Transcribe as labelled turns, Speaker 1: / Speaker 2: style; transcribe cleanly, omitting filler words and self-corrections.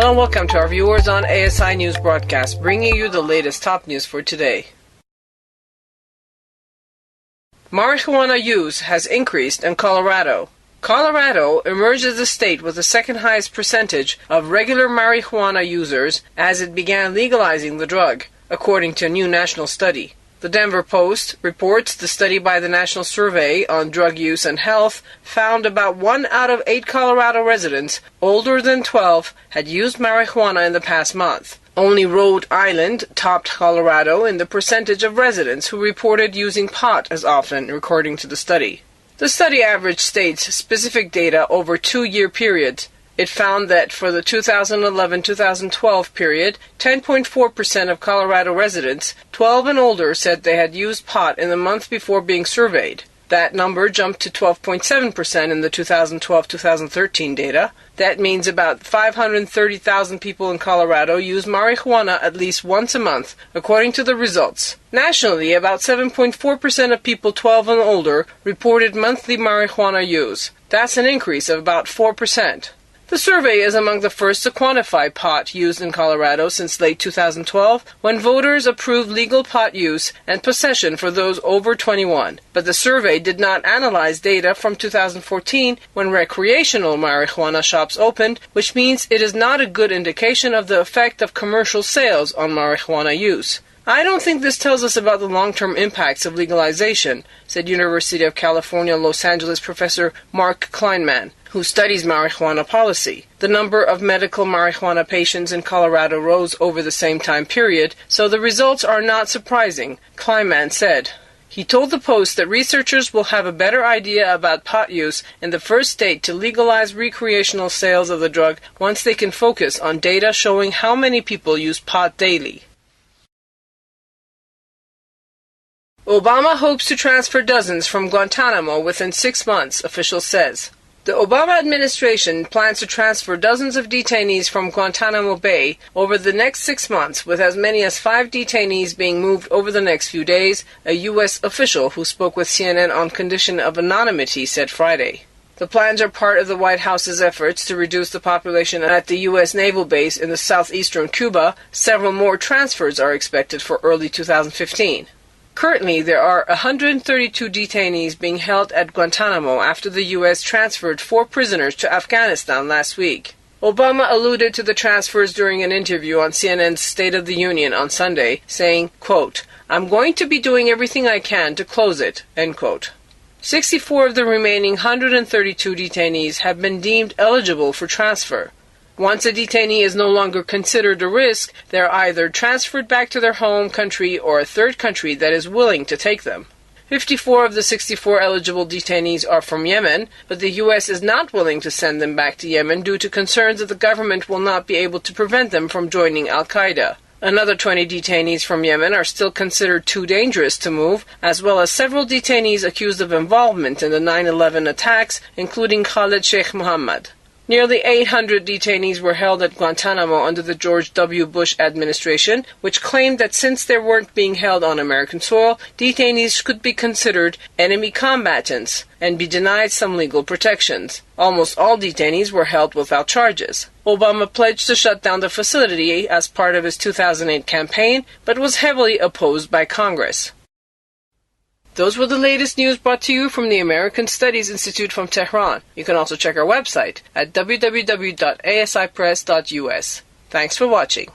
Speaker 1: Hello and welcome to our viewers on ASI News Broadcast, bringing you the latest top news for today. Marijuana use has increased in Colorado. Colorado emerged as the state with the second highest percentage of regular marijuana users as it began legalizing the drug, according to a new national study. The Denver Post reports the study by the National Survey on Drug Use and Health found about 1 out of 8 Colorado residents older than 12 had used marijuana in the past month. Only Rhode Island topped Colorado in the percentage of residents who reported using pot as often, according to the study. The study averaged state-specific data over 2-year periods. It found that for the 2011-2012 period, 10.4% of Colorado residents 12 and older said they had used pot in the month before being surveyed. That number jumped to 12.7% in the 2012-2013 data. That means about 530,000 people in Colorado use marijuana at least once a month, according to the results. Nationally, about 7.4% of people 12 and older reported monthly marijuana use. That's an increase of about 4%. The survey is among the first to quantify pot used in Colorado since late 2012, when voters approved legal pot use and possession for those over 21. But the survey did not analyze data from 2014, when recreational marijuana shops opened, which means it is not a good indication of the effect of commercial sales on marijuana use. I don't think this tells us about the long-term impacts of legalization, said University of California, Los Angeles professor Mark Kleinman, who studies marijuana policy. The number of medical marijuana patients in Colorado rose over the same time period, so the results are not surprising, Kleinman said. He told the Post that researchers will have a better idea about pot use in the first state to legalize recreational sales of the drug once they can focus on data showing how many people use pot daily. Obama hopes to transfer dozens from Guantanamo within 6 months, official says. The Obama administration plans to transfer dozens of detainees from Guantanamo Bay over the next 6 months, with as many as 5 detainees being moved over the next few days, a U.S. official who spoke with CNN on condition of anonymity said Friday. The plans are part of the White House's efforts to reduce the population at the U.S. naval base in the southeastern Cuba. Several more transfers are expected for early 2015. Currently, there are 132 detainees being held at Guantanamo after the U.S. transferred 4 prisoners to Afghanistan last week. Obama alluded to the transfers during an interview on CNN's State of the Union on Sunday, saying, quote, "I'm going to be doing everything I can to close it," end quote. 64 of the remaining 132 detainees have been deemed eligible for transfer. Once a detainee is no longer considered a risk, they are either transferred back to their home country or a third country that is willing to take them. 54 of the 64 eligible detainees are from Yemen, but the U.S. is not willing to send them back to Yemen due to concerns that the government will not be able to prevent them from joining Al-Qaeda. Another 20 detainees from Yemen are still considered too dangerous to move, as well as several detainees accused of involvement in the 9/11 attacks, including Khalid Sheikh Mohammed. Nearly 800 detainees were held at Guantanamo under the George W. Bush administration, which claimed that since they weren't being held on American soil, detainees could be considered enemy combatants and be denied some legal protections. Almost all detainees were held without charges. Obama pledged to shut down the facility as part of his 2008 campaign, but was heavily opposed by Congress. Those were the latest news brought to you from the American Studies Institute from Tehran. You can also check our website at www.asipress.us. Thanks for watching.